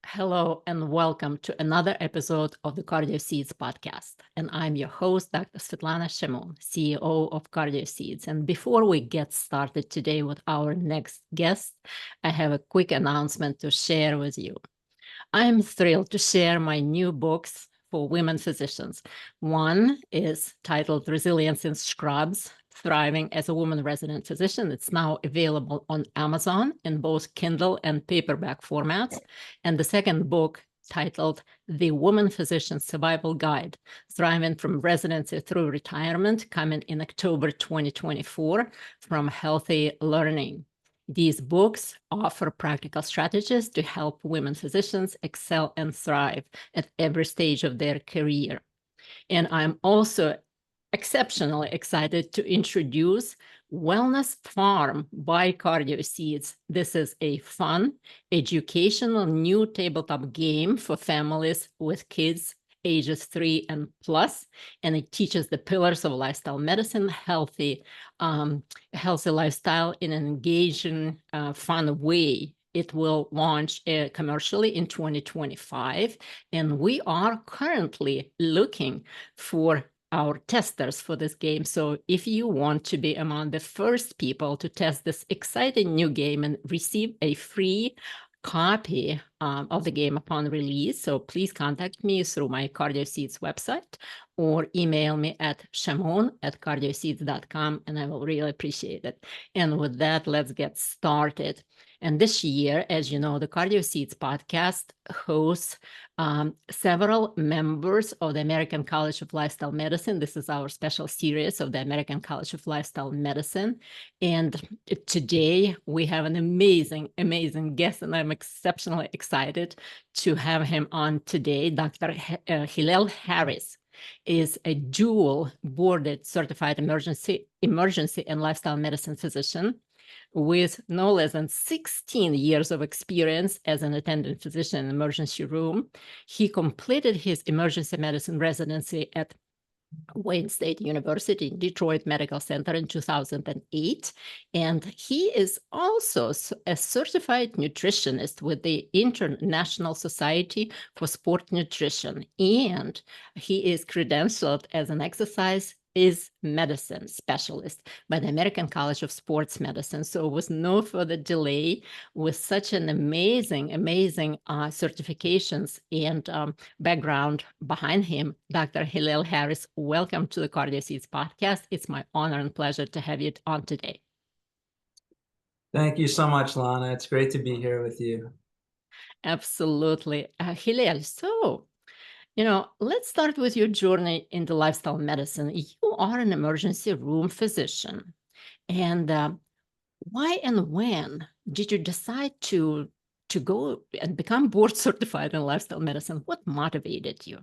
Hello and welcome to another episode of the Cardio Seeds podcast. And I'm your host, Dr. Svetlana Shimon, CEO of Cardio Seeds. And before we get started today with our next guest, I have a quick announcement to share with you. I'm thrilled to share my new books for women physicians. One is titled Resilience in Scrubs, Thriving as a Woman Resident Physician. It's now available on Amazon in both Kindle and paperback formats. And the second book, titled The Woman Physician Survival Guide, Thriving from Residency Through Retirement, coming in October 2024 from Healthy Learning. These books offer practical strategies to help women physicians excel and thrive at every stage of their career. And I'm also exceptionally excited to introduce Wellness Farm by Cardio Seeds. This is a fun, educational new tabletop game for families with kids ages 3 and plus, and it teaches the pillars of lifestyle medicine, healthy lifestyle in an engaging, fun way. It will launch commercially in 2025, and we are currently looking for our testers for this game. So if you want to be among the first people to test this exciting new game and receive a free copy of the game upon release, so please contact me through my Cardio Seeds website or email me at shamon@cardioseeds.com, and I will really appreciate it. And with that, let's get started. And this year, as you know, the Cardio Seeds podcast hosts several members of the American College of Lifestyle Medicine. This is our special series of the American College of Lifestyle Medicine. And today we have an amazing, amazing guest, and I'm exceptionally excited to have him on today. Dr. Hillel Harris is a dual boarded certified emergency and lifestyle medicine physician with no less than 16 years of experience as an attending physician in an emergency room. He completed his emergency medicine residency at Wayne State University, Detroit Medical Center in 2008. And he is also a certified nutritionist with the International Society for Sport Nutrition. And he is credentialed as an exercise is medicine specialist by the American College of Sports Medicine. So with no further delay, with such an amazing certifications and background behind him, Dr. Hillel Harris, welcome to the Cardio Seeds podcast. It's my honor and pleasure to have you on today. Thank you so much, Lana. It's great to be here with you. Absolutely. Hillel, so let's start with your journey into lifestyle medicine. You are an emergency room physician. And why and when did you decide to go and become board certified in lifestyle medicine? What motivated you?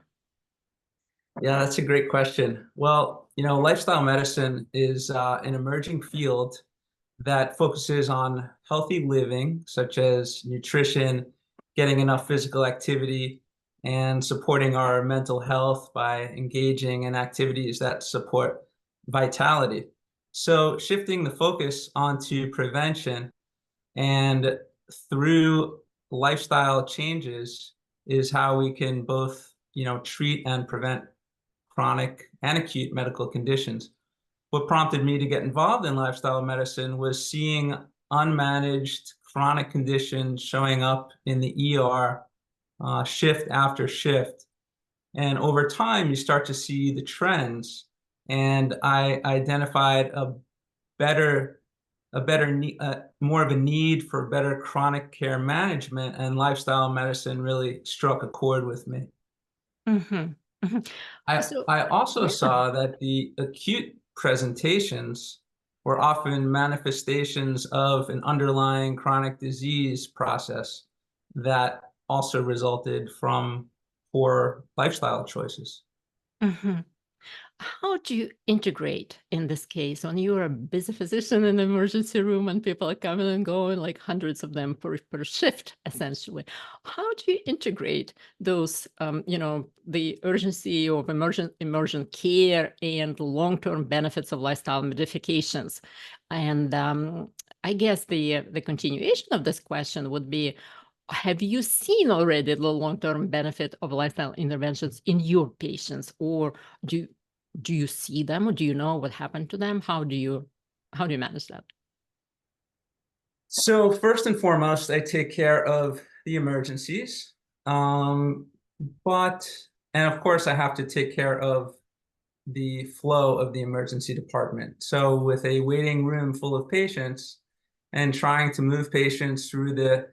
Yeah, that's a great question. Well, lifestyle medicine is an emerging field that focuses on healthy living, such as nutrition, getting enough physical activity, and supporting our mental health by engaging in activities that support vitality. So shifting the focus onto prevention and through lifestyle changes is how we can both, treat and prevent chronic and acute medical conditions. What prompted me to get involved in lifestyle medicine was seeing unmanaged chronic conditions showing up in the ER shift after shift. And over time, you start to see the trends. And I identified more of a need for better chronic care management, and lifestyle medicine really struck a chord with me. Mm-hmm. Mm-hmm. I also saw that the acute presentations were often manifestations of an underlying chronic disease process that also resulted from poor lifestyle choices. Mm-hmm. How do you integrate in this case when you're a busy physician in the emergency room and people are coming and going, like hundreds of them per shift, essentially? How do you integrate those, the urgency of emergent care and long-term benefits of lifestyle modifications? And I guess the continuation of this question would be, have you seen already the long-term benefit of lifestyle interventions in your patients, or do you see them, or do you know what happened to them? How do you manage that? So first and foremost, I take care of the emergencies. But, and of course, I have to take care of the flow of the emergency department. So with a waiting room full of patients and trying to move patients through the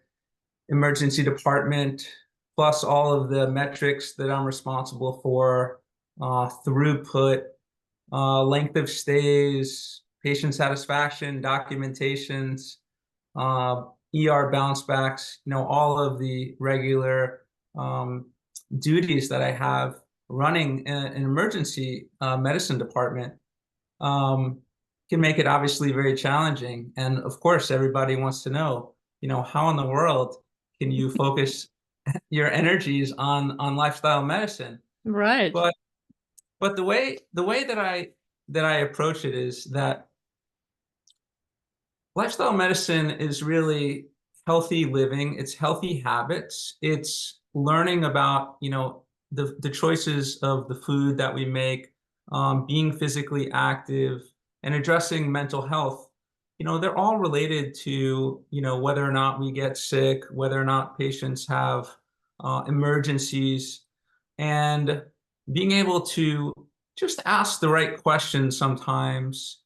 emergency department, plus all of the metrics that I'm responsible for, throughput, length of stays, patient satisfaction, documentations, ER bounce backs, all of the regular duties that I have running an emergency medicine department can make it obviously very challenging. And of course, everybody wants to know, how in the world can you focus your energies on lifestyle medicine? Right. But the way that I approach it is that lifestyle medicine is really healthy living. It's healthy habits. It's learning about, the choices of the food that we make, being physically active, and addressing mental health. They're all related to, whether or not we get sick, whether or not patients have emergencies, and being able to just ask the right questions sometimes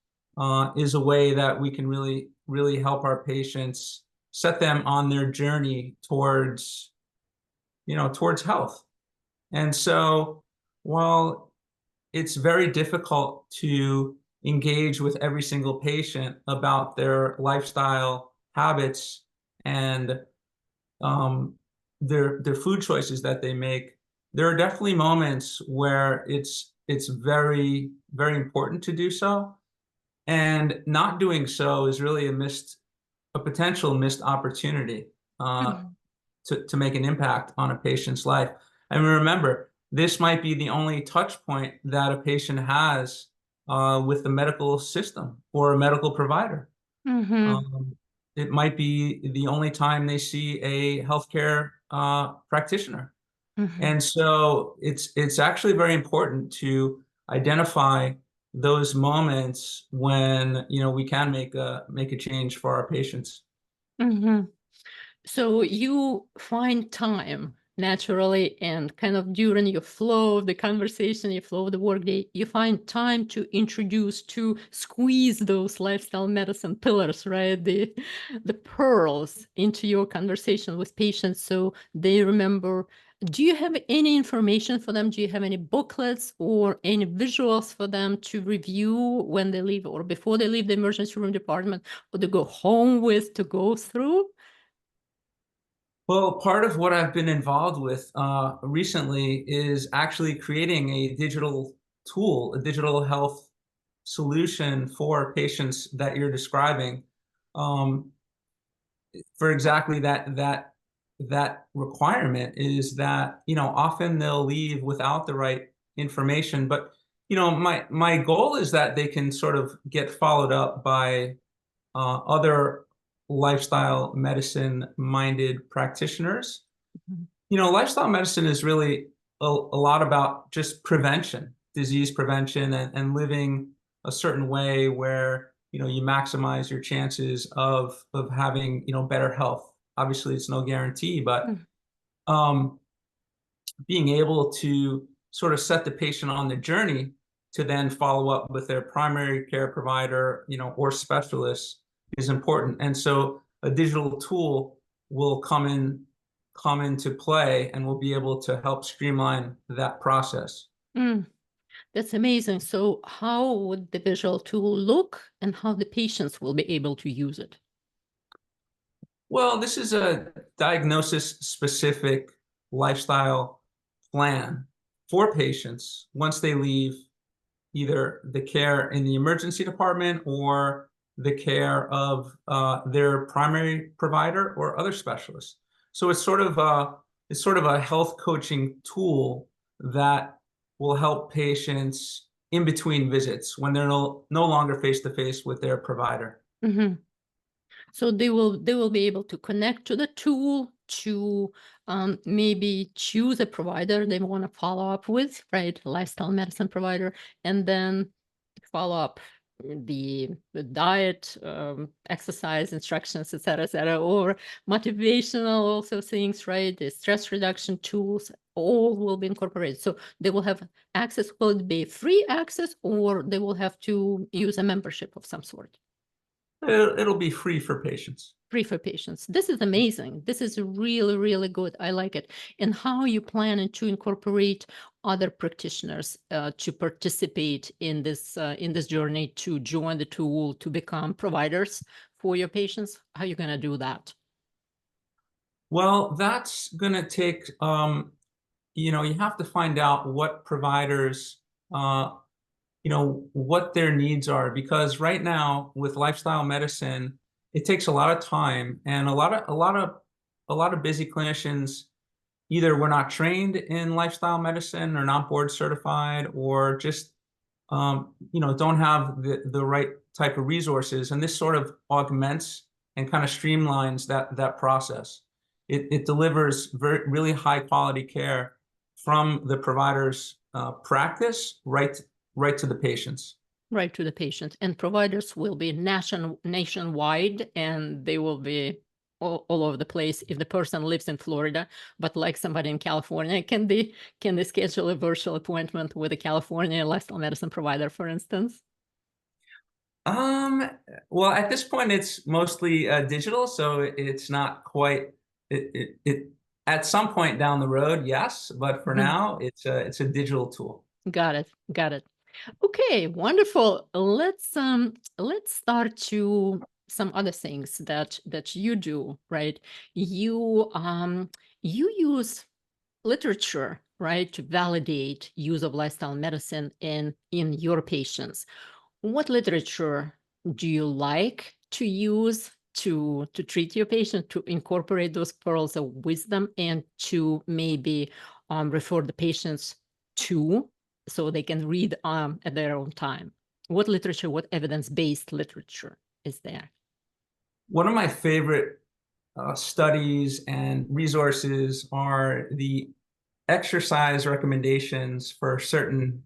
is a way that we can really, really help our patients, set them on their journey towards, towards health. And so while it's very difficult to engage with every single patient about their lifestyle habits and their food choices that they make, there are definitely moments where it's very, very important to do so. And not doing so is really a potential missed opportunity Mhm. to make an impact on a patient's life. And remember, this might be the only touch point that a patient has with the medical system or a medical provider. Mhm. Um, it might be the only time they see a healthcare practitioner. Mhm. And so it's actually very important to identify those moments when we can make a change for our patients. Mhm. So you find time naturally, and kind of during your flow of the conversation, your flow of the workday, you find time to squeeze those lifestyle medicine pillars, right? The pearls into your conversation with patients so they remember. Do you have any information for them? Do you have any booklets or any visuals for them to review when they leave or before they leave the emergency room department, or to go home with, to go through? Well, part of what I've been involved with recently is actually creating a digital tool, a digital health solution for patients that you're describing. Um, for exactly that requirement is that often they'll leave without the right information, but my goal is that they can sort of get followed up by other lifestyle medicine minded practitioners. Mhm. Lifestyle medicine is really a lot about just prevention, disease prevention, and living a certain way where you maximize your chances of having better health. Obviously, it's no guarantee, but Mm. um, being able to sort of set the patient on the journey to then follow up with their primary care provider, or specialist is important. And so a digital tool will come into play and will be able to help streamline that process. Mm. That's amazing. So how would the visual tool look, and how the patients will be able to use it? Well, this is a diagnosis-specific lifestyle plan for patients once they leave either the care in the emergency department or the care of their primary provider or other specialists. So it's sort of a health coaching tool that will help patients in between visits when they're no longer face to face with their provider. Mhm. So they will be able to connect to the tool to maybe choose a provider they want to follow up with, right? Lifestyle medicine provider, and then follow up the diet, exercise instructions, et cetera, or motivational also things, right? The stress reduction tools, all will be incorporated. So they will have access. Will it be free access, or they will have to use a membership of some sort? It'll be free for patients. Free for patients. This is amazing. This is really, really good. I like it. And how you plan to incorporate other practitioners to participate in this journey, to join the tool, to become providers for your patients? How are you going to do that? Well, that's going to take, you have to find out what providers, what their needs are, because right now with lifestyle medicine, it takes a lot of time, and a lot of busy clinicians either were not trained in lifestyle medicine or not board certified, or just don't have the right type of resources, and this sort of augments and kind of streamlines that process. It delivers really high quality care from the provider's practice right to the patients. Right to the patient. And providers will be nationwide, and they will be all over the place. If the person lives in Florida, but like somebody in California, can they schedule a virtual appointment with a California lifestyle medicine provider, for instance? Well, at this point, it's mostly digital, so it's not quite. It at some point down the road, yes, but for now, it's a digital tool. Got it. Okay, wonderful. Let's start to some other things that you do, right? You use literature, right, to validate use of lifestyle medicine in your patients. What literature do you like to use to treat your patient, to incorporate those pearls of wisdom, and to maybe refer the patients to, so they can read at their own time? What literature, what evidence-based literature is there? One of my favorite studies and resources are the exercise recommendations for certain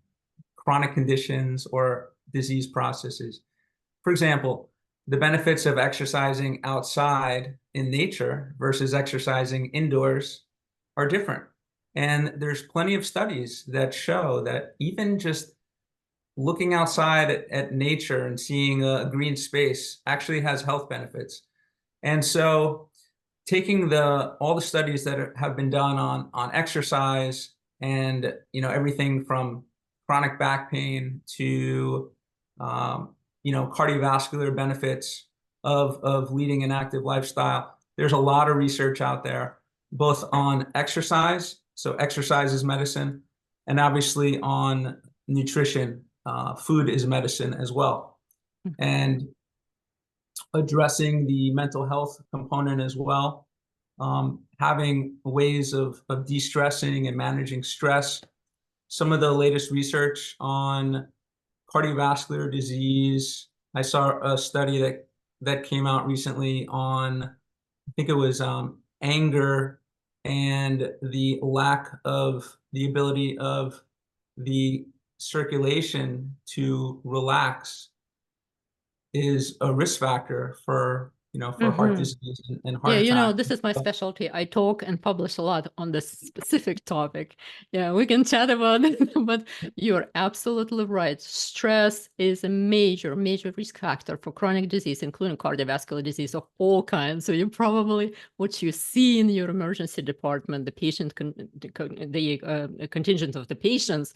chronic conditions or disease processes. For example, the benefits of exercising outside in nature versus exercising indoors are different. And there's plenty of studies that show that even just looking outside at nature and seeing a green space actually has health benefits. And so taking all the studies that have been done on exercise, and everything from chronic back pain to cardiovascular benefits of leading an active lifestyle. There's a lot of research out there, both on exercise, so exercise is medicine, and obviously on nutrition, food is medicine as well, and addressing the mental health component as well, having ways of de-stressing and managing stress. Some of the latest research on cardiovascular disease. I saw a study that came out recently on, I think it was anger and the lack of the ability of the circulation to relax is a risk factor for heart disease and heart attack. This is my specialty. I talk and publish a lot on this specific topic. Yeah, we can chat about it, but you're absolutely right. Stress is a major risk factor for chronic disease, including cardiovascular disease of all kinds. So you probably, what you see in your emergency department, the contingent of the patients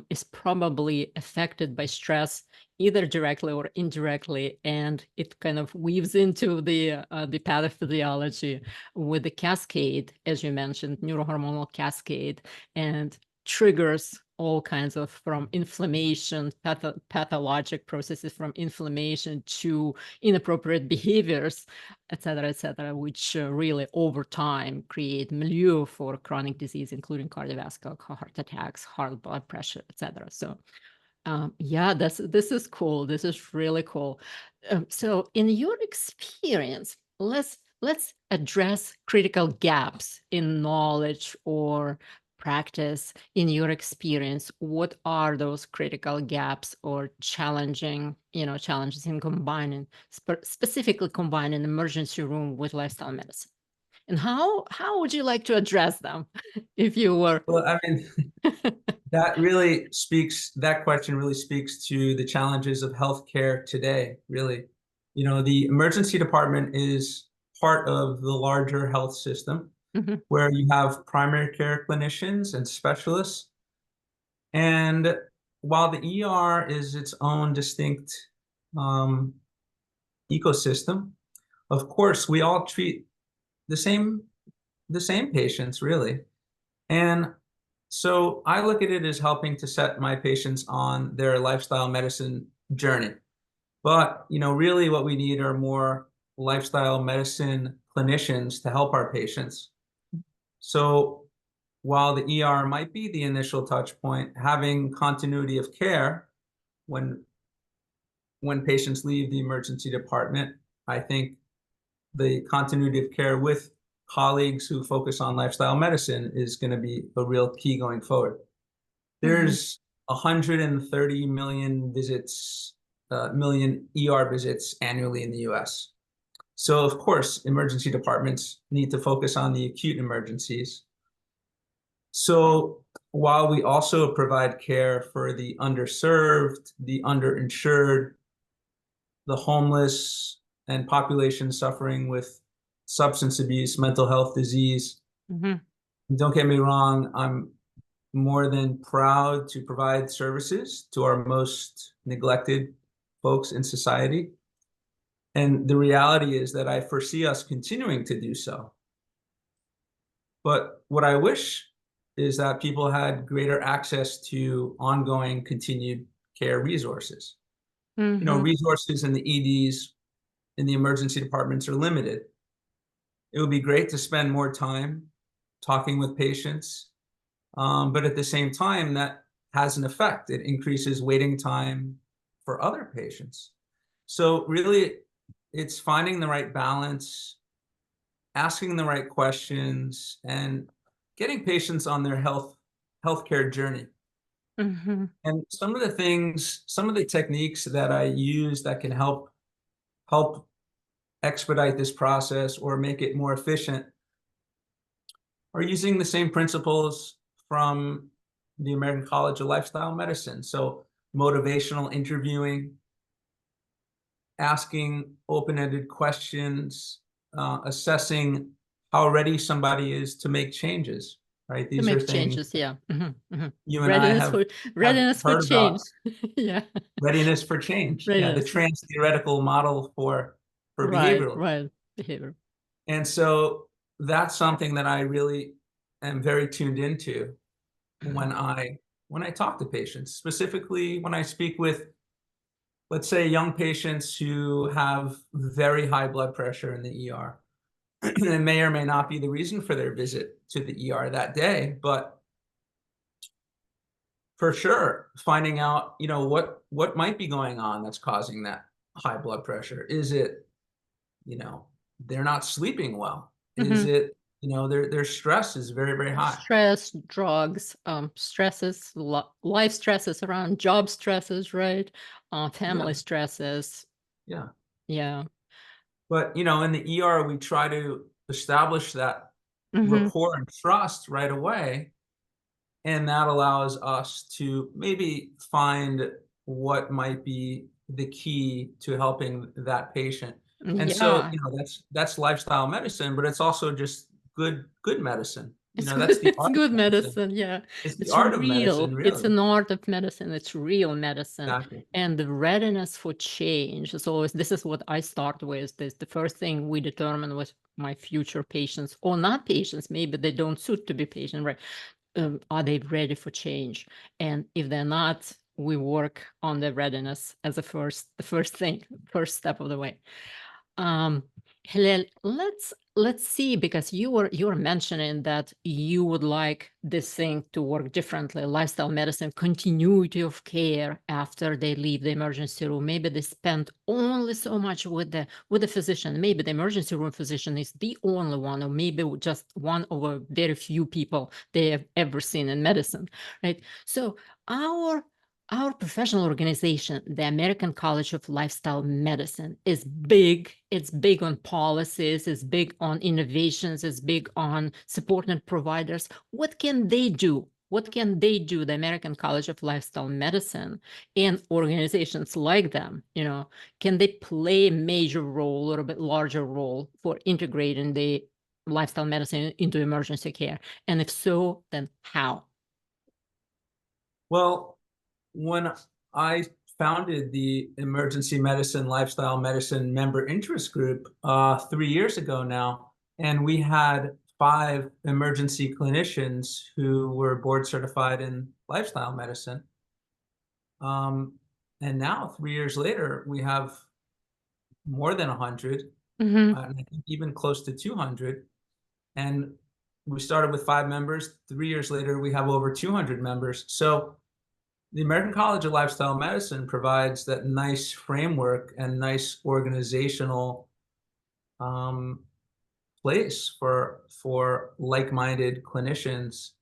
is probably affected by stress, either directly or indirectly, and it kind of weaves into the pathophysiology with the cascade, as you mentioned, neurohormonal cascade, and triggers all kinds of, from inflammation, pathologic processes, from inflammation to inappropriate behaviors, et cetera, which really over time create milieu for chronic disease, including cardiovascular, heart attacks, heart blood pressure, et cetera. So yeah, this is cool. This is really cool. So in your experience, let's address critical gaps in knowledge or practice. In your experience, what are those critical gaps or challenges in combining, specifically combining emergency room with lifestyle medicine? And how would you like to address them if you were? Well, I mean, that question really speaks to the challenges of healthcare today, really. The emergency department is part of the larger health system Mhm, where you have primary care clinicians and specialists. And while the ER is its own distinct um, ecosystem, of course, we all treat the same the same patients, really. And so I look at it as helping to set my patients on their lifestyle medicine journey. But, really what we need are more lifestyle medicine clinicians to help our patients. So while the ER might be the initial touch point, having continuity of care when patients leave the emergency department, I think the continuity of care with colleagues who focus on lifestyle medicine is going to be a real key going forward. mhm, There's 130 million ER visits annually in the US. So of course, emergency departments need to focus on the acute emergencies. So while we also provide care for the underserved, the underinsured, the homeless, and population suffering with substance abuse, mental health disease, mhm. don't get me wrong, I'm more than proud to provide services to our most neglected folks in society. And the reality is that I foresee us continuing to do so. But what I wish is that people had greater access to ongoing continued care resources. Mhm. Resources in the EDs, in the emergency departments are limited. It would be great to spend more time talking with patients, but at the same time, that has an effect. It increases waiting time for other patients. So really, it's finding the right balance, asking the right questions, and getting patients on their healthcare journey. Mhm. And some of the techniques that I use that can help expedite this process or make it more efficient are using the same principles from the American College of Lifestyle Medicine. So motivational interviewing, asking open-ended questions, assessing how ready somebody is to make changes, right? To These are make things changes, yeah. Mhm, mhm. you and I Readiness have for readiness for heard about. change. Yeah. Readiness for change. Yeah, the Readiness. trans-theoretical model for Right, behavioral. right. Behavior. And so that's something that I really am very tuned into when I talk to patients, specifically when I speak with, let's say, young patients who have very high blood pressure in the ER. It may or may not be the reason for their visit to the ER that day, but for sure, finding out, what might be going on that's causing that high blood pressure. Is it, you know, they're not sleeping well? Is Mhm. it, their stress is very, very high? Stress, drugs, stresses, life stresses around job stresses, right? Yeah, Family stresses. yeah. Yeah. But, in the ER, we try to establish that Mhm. rapport and trust right away. And that allows us to maybe find what might be the key to helping that patient. And so, Yeah. that's lifestyle medicine, but it's also just good medicine. It's That's good. the It's art of good medicine. medicine. Yeah. It's the It's art of medicine, real. It's really. an art of medicine. It's real medicine. Exactly. And the readiness for change. So this is what I start with. This the first thing we determine with my future patients or not patients. Maybe they don't suit to be patient, right? Are they ready for change? And if they're not, we work on their readiness as the first thing, first step of the way. Um, Hillel, let's see, because you were mentioning that you would like this thing to work differently, lifestyle medicine, continuity of care after they leave the emergency room. Maybe they spend only so much with the physician. Maybe the emergency room physician is the only one, or maybe just one of a very few people they have ever seen in medicine, right? So our professional organization, the American College of Lifestyle Medicine, is big. It's big on policies, it's big on innovations, it's big on supporting providers. What can they do? What can they do, the American College of Lifestyle Medicine and organizations like them? Can they play a major role or a bit larger role for integrating the lifestyle medicine into emergency care? And if so, then how? Well, when I founded the Emergency Medicine Lifestyle Medicine Member Interest Group 3 years ago now, and we had 5 emergency clinicians who were board certified in lifestyle medicine. And now, 3 years later, we have more than 100, Mhm. I think even close to 200. And we started with 5 members. 3 years later, we have over 200 members. So the American College of Lifestyle Medicine provides that nice framework and nice organizational place for like-minded clinicians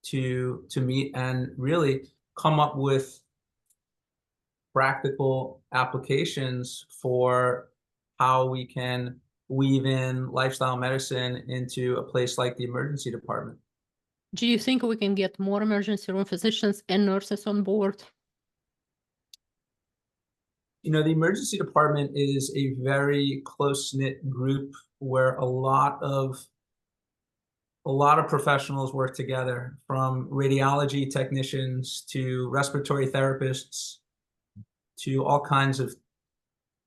to meet and really come up with practical applications for how we can weave in lifestyle medicine into a place like the emergency department. Do you think we can get more emergency room physicians and nurses on board? The emergency department is a very close-knit group where a lot of professionals work together, from radiology technicians to respiratory therapists to all kinds of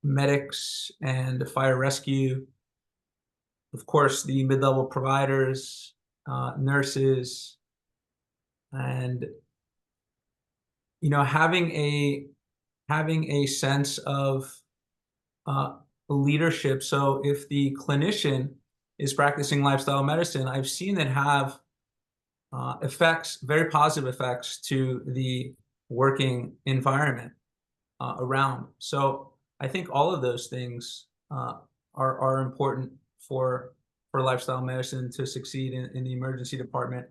medics and fire rescue. Of course, the mid-level providers, nurses, and having a sense of leadership. So if the clinician is practicing lifestyle medicine, I've seen it have effects, very positive effects, to the working environment around. So I think all of those things are important for lifestyle medicine to succeed in the emergency department.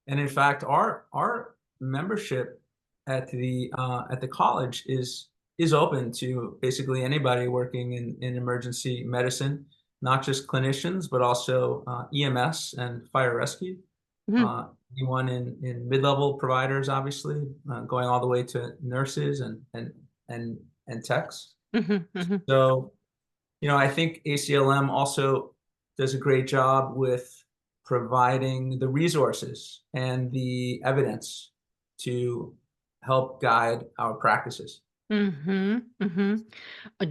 And in fact, our membership at the college is open to basically anybody working in emergency medicine, not just clinicians, but also EMS and fire rescue. Mhm. Anyone in mid-level providers, obviously, going all the way to nurses and techs. Mhm, mhm. So, I think ACLM also does a great job with providing the resources and the evidence to help guide our practices. Mhm, mhm.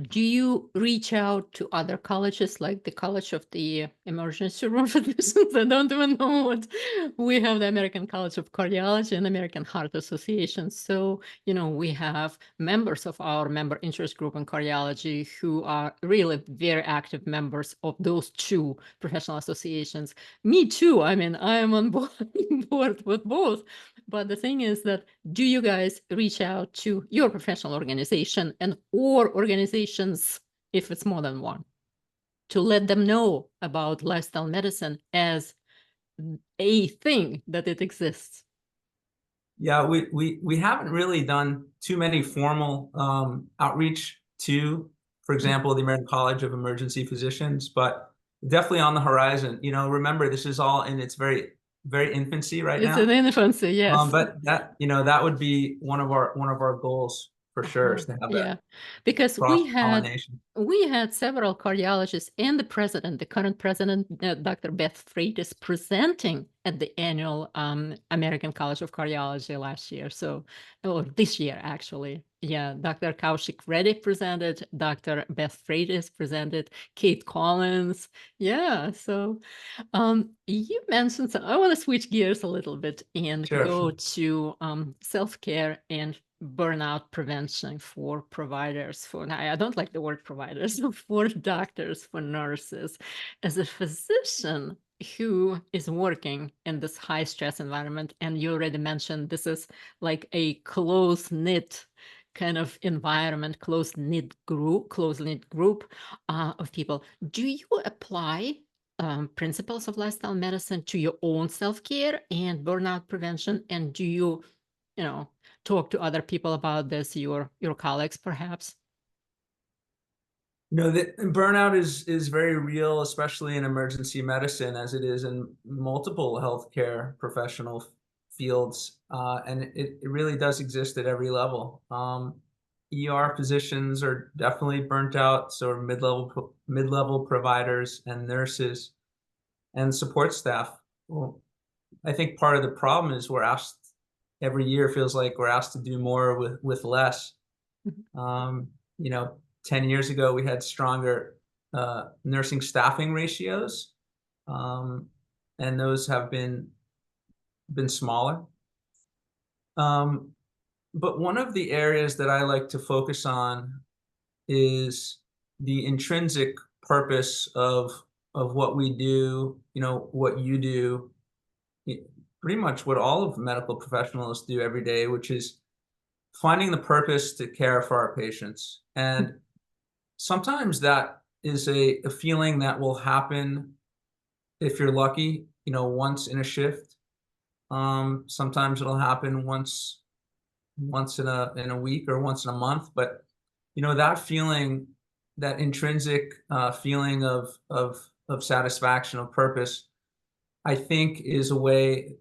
Do you reach out to other colleges, like the College of the Emergency Room Physicians? I don't even know what. We have the American College of Cardiology and American Heart Association. So, we have members of our member interest group in cardiology who are really very active members of those 2 professional associations. Me too. I mean, I am on board with both. But the thing is that, do you guys reach out to your professional organization or organizations, if it's more than one, to let them know about lifestyle medicine as a thing that it exists? Yeah, we haven't really done too many formal outreach to, for example, the American College of Emergency Physicians, but definitely on the horizon. Remember, this is all in its very, very infancy right It's an now. infancy, yes. But that would be one of our goals for sure, is to have that Yeah, because cross-pollination. we had several cardiologists, and the current president, Dr. Beth Freight, is presenting at the annual American College of Cardiology last year. Or this year, actually. Yeah, Dr. Kaushik Reddy presented, Dr. Beth Freight is presented, Kate Collins. Yeah, so you mentioned, so I want to switch gears a little bit and Sure. go to self-care and burnout prevention for providers, for I don't like the word providers, for doctors, for nurses. As a physician who is working in this high stress environment, and you already mentioned this is like a close-knit kind of environment, close-knit group of people. Do you apply principles of lifestyle medicine to your own self-care and burnout prevention? And do you talk to other people about this, your colleagues perhaps? No, that burnout is very real, especially in emergency medicine, as it is in multiple healthcare professional fields, and it really does exist at every level. ER physicians are definitely burnt out, so are mid-level providers and nurses and support staff. Well, I think part of the problem is we're asked every year, feels like we're asked to do more with less. Mhm. You know, 10 years ago, we had stronger nursing staffing ratios, and those have been smaller. But one of the areas that I like to focus on is the intrinsic purpose of what we do, what you do, pretty much what all of medical professionals do every day, which is finding the purpose to care for our patients. And sometimes that is a feeling that will happen if you're lucky, once in a shift. Sometimes it'll happen once in a week or once in a month. But that feeling, that intrinsic feeling of satisfaction, of purpose, I think is a way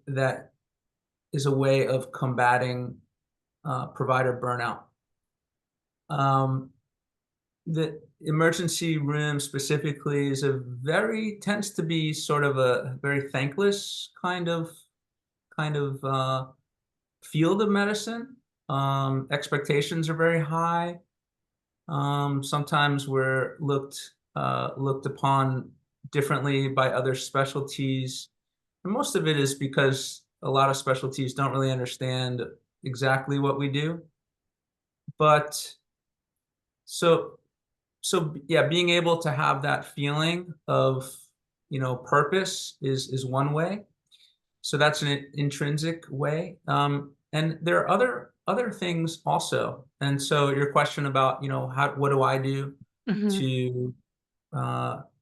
of combating provider burnout. The emergency room specifically tends to be sort of a very thankless kind of field of medicine. Expectations are very high. Sometimes we're looked upon differently by other specialties, and most of it is because a lot of specialties don't really understand exactly what we do. But so yeah, being able to have that feeling of purpose is one way. So that's an intrinsic way. And there are other things also. And so your question about what do I do Mhm. to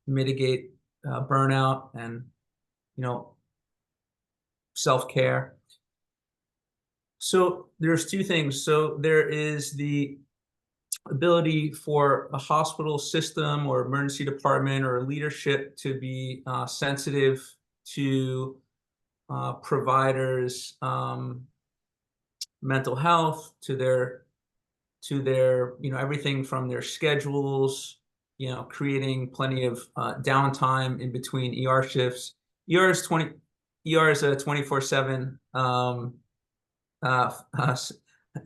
mitigate burnout and self-care. So there's two things. So there is the ability for a hospital system or emergency department or leadership to be sensitive to providers' mental health, to their everything from their schedules, creating plenty of downtime in between ER shifts. ER is a 24/7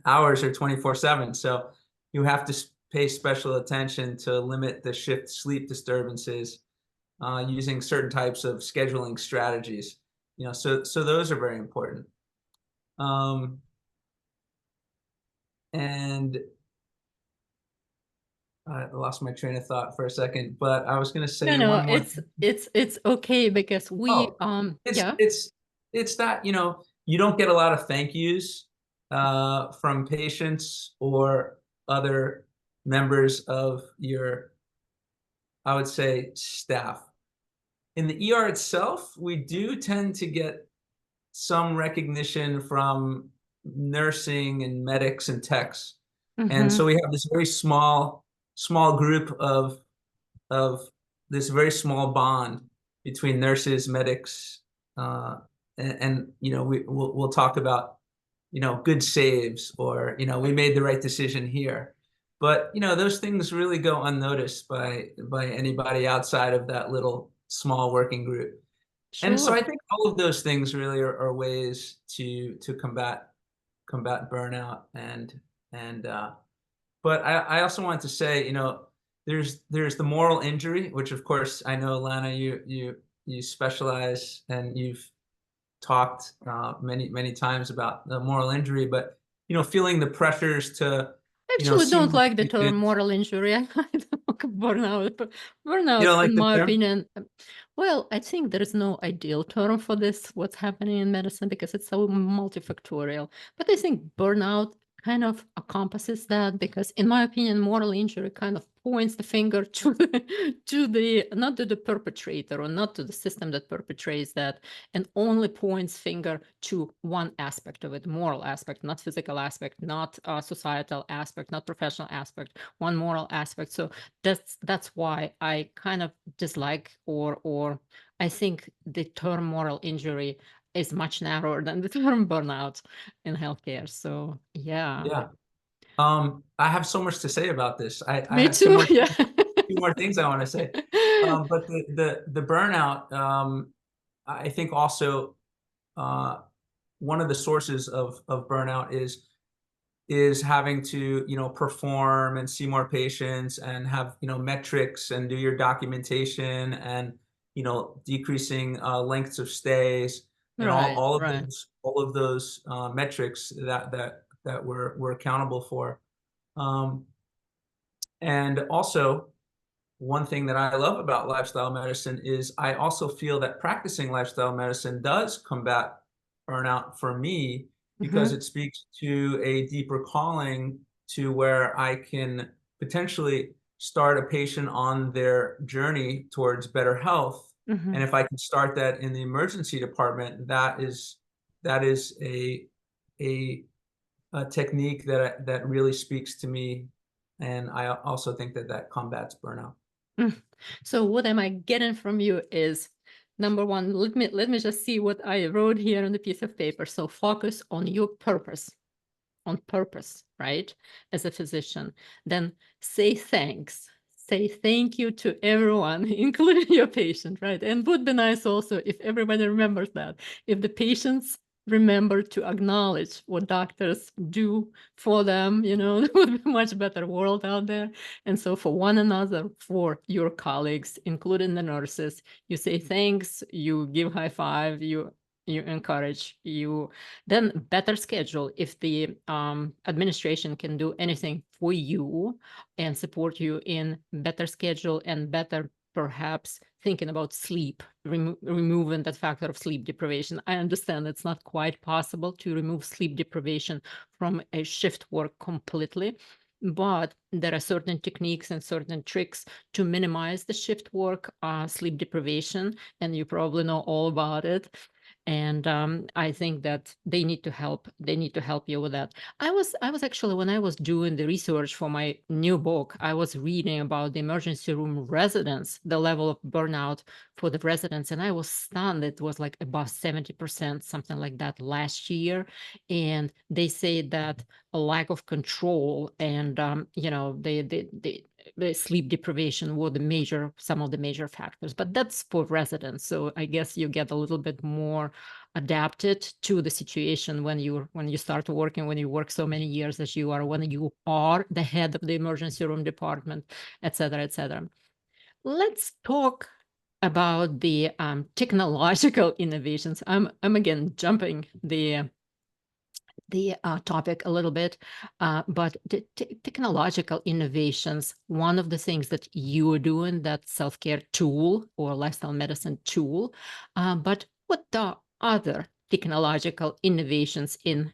hours are 24/7. So you have to pay special attention to limit the shift sleep disturbances using certain types of scheduling strategies. So those are very important. And I lost my train of thought for a second, but I was going to say No, one more it's thing. it's okay because we Oh, it's yeah. it's it's that you don't get a lot of thank yous from patients or other members of your, I would say, staff. In the ER itself, we do tend to get some recognition from nursing and medics and techs. And Mhm. so we have this very small group of this very small bond between nurses, medics, and we'll talk about good saves, or we made the right decision here. But those things really go unnoticed by anybody outside of that little small working group. And so Sure. I think all of those things really are ways to combat burnout. And but I also wanted to say, there's the moral injury, which of course I know, Lana, you specialize, and you've talked many times about the moral injury. But feeling the pressures to, Actually, see don't more like the term patients. moral injury. I don't like burnout. But You burnout, don't like in the my term? opinion, well, I think there is no ideal term for this, what's happening in medicine, because it's so multifactorial. But I think burnout kind of encompasses that, because in my opinion, moral injury kind of points the finger to not to the perpetrator, or not to the system that perpetrates that, and only points finger to one aspect of it, moral aspect, not physical aspect, not societal aspect, not professional aspect, one moral aspect. So that's why I kind of dislike, or I think the term moral injury is much narrower than the term burnout in healthcare. So yeah. Yeah. I have so much to say about this. I Me have two too. more Yeah. things I want to say. But the burnout, I think also, uh, one of the sources of burnout is having to, perform and see more patients and have, metrics and do your documentation and, decreasing lengths of stays and all, Right, all of right. those all of those metrics that we're accountable for. Um, and also, one thing that I love about lifestyle medicine is I also feel that practicing lifestyle medicine does combat burnout for me, because Hmm. it speaks to a deeper calling to where I can potentially start a patient on their journey towards better health. Hmm. And if I can start that in the emergency department, that is a a technique that really speaks to me, and I also think that combats burnout. So what am I getting from you is, number one, let me just see what I wrote here on the piece of paper. So focus on your purpose, right? As a physician, then say thanks. Say thank you to everyone, including your patient, right? And would be nice also if everybody remembers that. If the patients remember to acknowledge what doctors do for them, it would be a much better world out there. And so for one another, for your colleagues, including the nurses, you say thanks, you give high five, you encourage, you then better schedule. If the administration can do anything for you and support you in better schedule and better, perhaps thinking about sleep, removing that factor of sleep deprivation. I understand it's not quite possible to remove sleep deprivation from a shift work completely, but there are certain techniques and certain tricks to minimize the shift work, sleep deprivation, and you probably know all about it. And I think that they need to help. They need to help you with that. I was actually, when I was doing the research for my new book, I was reading about the emergency room residents, the level of burnout for the residents, and I was stunned. It was like above 70%, something like that last year. And they say that a lack of control and the sleep deprivation were some of the major factors. But that's for residents, so I guess you get a little bit more adapted to the situation when you start working, when you work so many years as you are, when you are the head of the emergency room department, et cetera, et cetera. Let's talk about the technological innovations. I'm again jumping the topic a little bit, but the technological innovations, one of the things that you are doing, that self-care tool or lifestyle medicine tool, but what are other technological innovations in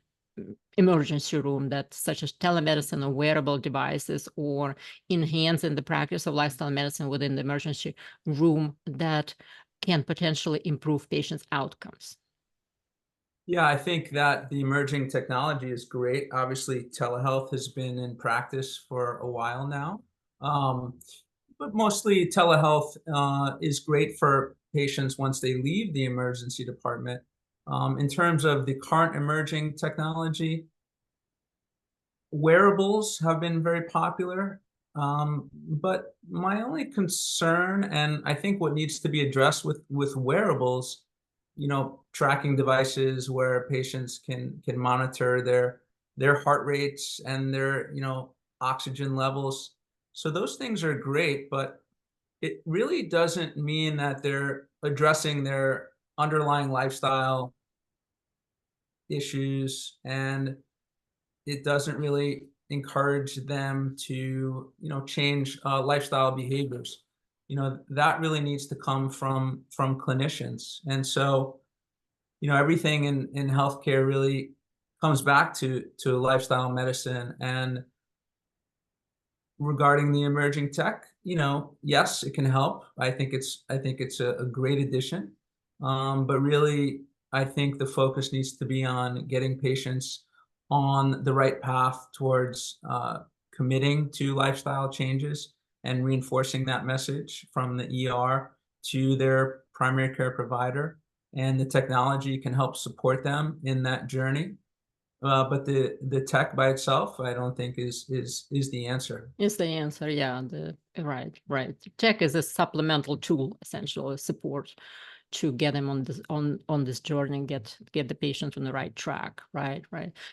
emergency room, that such as telemedicine or wearable devices, or enhancing the practice of lifestyle medicine within the emergency room, that can potentially improve patients' outcomes? Yeah, I think that the emerging technology is great. Obviously, telehealth has been in practice for a while now. Um, but mostly telehealth is great for patients once they leave the emergency department. In terms of the current emerging technology, wearables have been very popular. But my only concern, and I think what needs to be addressed with wearables, tracking devices where patients can monitor their heart rates and their, oxygen levels. So those things are great, but it really doesn't mean that they're addressing their underlying lifestyle issues. And it doesn't really encourage them to, change lifestyle behaviors. That really needs to come from clinicians. And so, everything in healthcare really comes back to lifestyle medicine. And regarding the emerging tech, yes, it can help. I think it's a great addition. But really, I think the focus needs to be on getting patients on the right path towards committing to lifestyle changes and reinforcing that message from the ER to their primary care provider. And the technology can help support them in that journey. But the tech by itself, I don't think is the answer. Is the answer, yeah. Right. Tech is a supplemental tool, essentially, support to get them on this journey and get the patient on the right track. Right.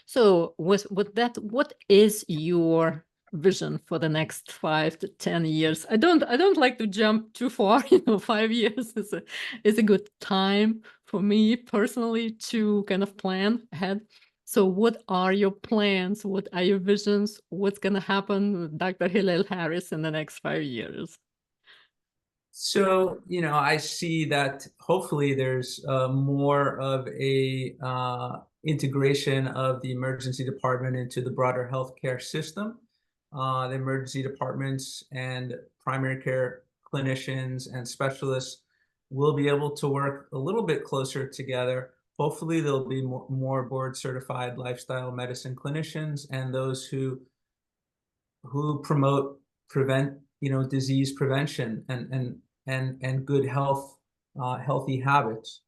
So with that, what is your vision for the next 5 to 10 years? I don't like to jump too far. 5 years is a good time for me personally to kind of plan ahead. So what are your plans? What are your visions? What's going to happen with Dr. Hillel Harris in the next 5 years? So, I see that hopefully there's more of a integration of the emergency department into the broader healthcare system. The emergency departments and primary care clinicians and specialists will be able to work a little bit closer together. Hopefully, there'll be more board certified lifestyle medicine clinicians and those who prevent disease prevention and good healthy habits.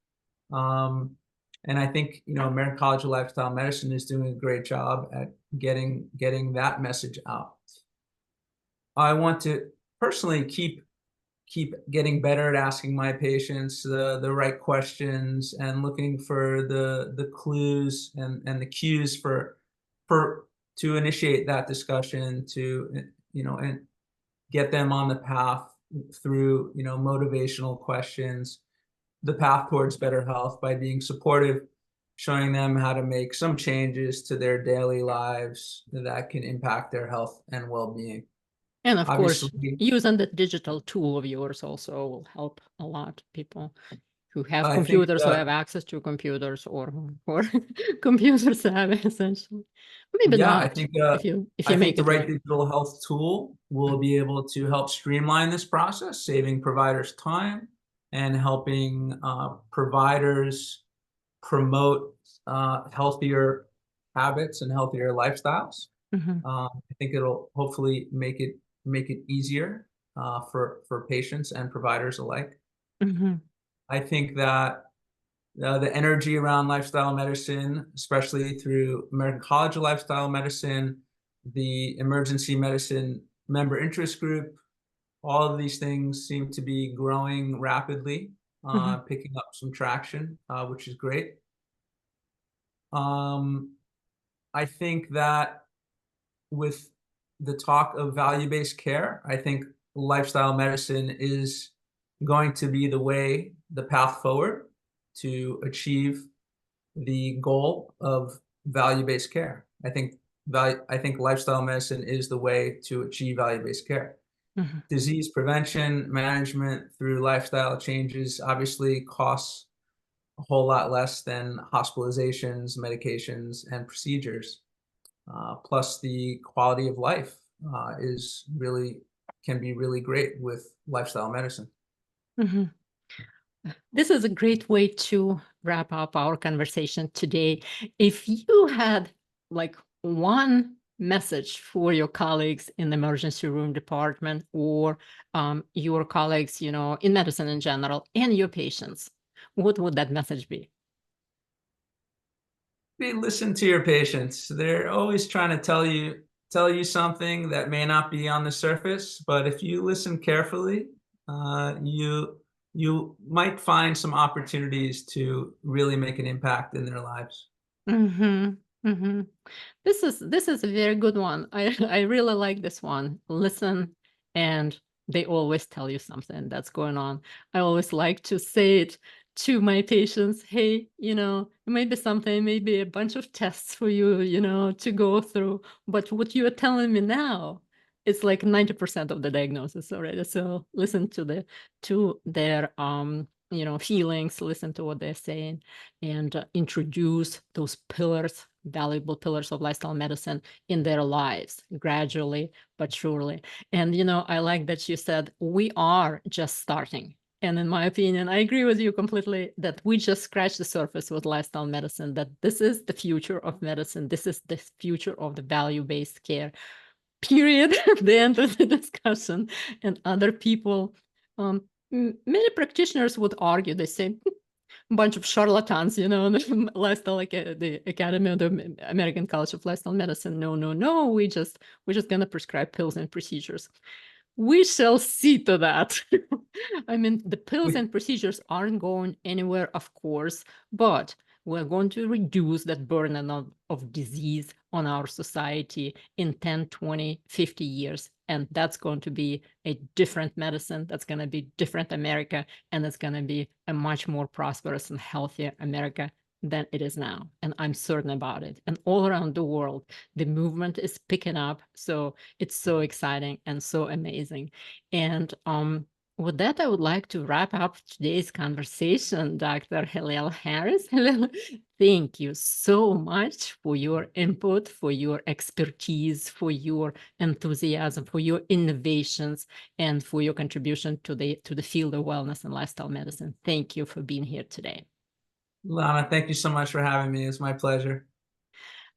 And I think American College of Lifestyle Medicine is doing a great job at getting that message out. I want to personally keep getting better at asking my patients the right questions and looking for the clues and the cues for to initiate that discussion, to and get them on the path through motivational questions, the path towards better health, by being supportive, showing them how to make some changes to their daily lives that can impact their health and well-being. And of course, Obviously, using the digital tool of yours also will help a lot. People who have I think computers, who have access to computers, or computer savvy, essentially. Maybe yeah, not, if you I think make the it right right. digital health tool will be able to help streamline this process, saving providers time and helping providers promote healthier habits and healthier lifestyles. Mhm. I think it'll hopefully make it easier for patients and providers alike. Mhm. I think that the energy around lifestyle medicine, especially through American College of Lifestyle Medicine, the emergency medicine member interest group, all of these things seem to be growing rapidly, Mhm. picking up some traction, which is great. I think that with the talk of value-based care, I think lifestyle medicine is going to be the path forward to achieve the goal of value-based care. I think lifestyle medicine is the way to achieve value-based care. Mhm. Disease prevention, management through lifestyle changes obviously costs a whole lot less than hospitalizations, medications, and procedures. Plus, the quality of life can be really great with lifestyle medicine. Mhm. This is a great way to wrap up our conversation today. If you had like one message for your colleagues in the emergency room department, or your colleagues, in medicine in general, and your patients, what would that message be? Listen to your patients. They're always trying to tell you something that may not be on the surface, but if you listen carefully, you might find some opportunities to really make an impact in their lives. Mm-hmm. Mm-hmm. This is a very good one. I really like this one. Listen, and they always tell you something that's going on. I always like to say it to my patients, hey, it may be something, maybe a bunch of tests for you, to go through, but what you are telling me now, it's like 90% of the diagnosis already. So listen to their feelings, listen to what they're saying, and introduce those pillars, valuable pillars of lifestyle medicine in their lives gradually but surely. And I like that you said we are just starting. And in my opinion, I agree with you completely that we just scratched the surface with lifestyle medicine, that this is the future of medicine. This is the future of the value-based care, period, at the end of the discussion. And other people, many practitioners would argue, they say, a bunch of charlatans, the lifestyle, like the Academy of the American College of Lifestyle Medicine. No, we're just going to prescribe pills and procedures. We shall see to that. I mean, the pills and procedures aren't going anywhere, of course, but we're going to reduce that burden of disease on our society in 10, 20, 50 years. And that's going to be a different medicine. That's going to be different America. And it's going to be a much more prosperous and healthier America than it is now. And I'm certain about it. And all around the world, the movement is picking up. So it's so exciting and so amazing. And with that, I would like to wrap up today's conversation, Dr. Hillel Harris. Hillel, thank you so much for your input, for your expertise, for your enthusiasm, for your innovations, and for your contribution to the field of wellness and lifestyle medicine. Thank you for being here today. Lana, thank you so much for having me. It's my pleasure.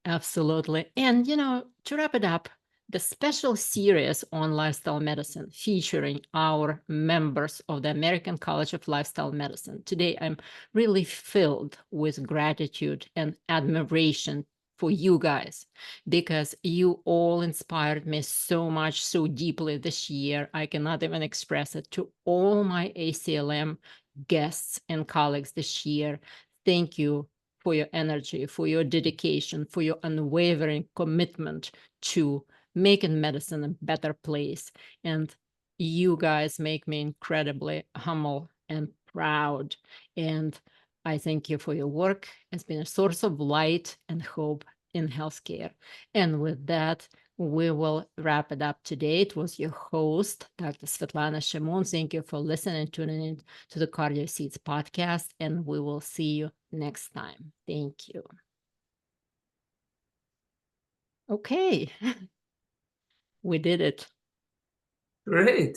Absolutely. And, to wrap it up, the special series on lifestyle medicine featuring our members of the American College of Lifestyle Medicine. Today, I'm really filled with gratitude and admiration for you guys, because you all inspired me so much, so deeply this year. I cannot even express it. To all my ACLM guests and colleagues this year, thank you for your energy, for your dedication, for your unwavering commitment to making medicine a better place. And you guys make me incredibly humble and proud. And I thank you for your work. It's been a source of light and hope in healthcare. And with that, we will wrap it up today. It was your host, Dr. Svetlana Shimon. Thank you for listening and tuning in to the Cardio Seeds podcast, and we will see you next time. Thank you. Okay, we did it. Great.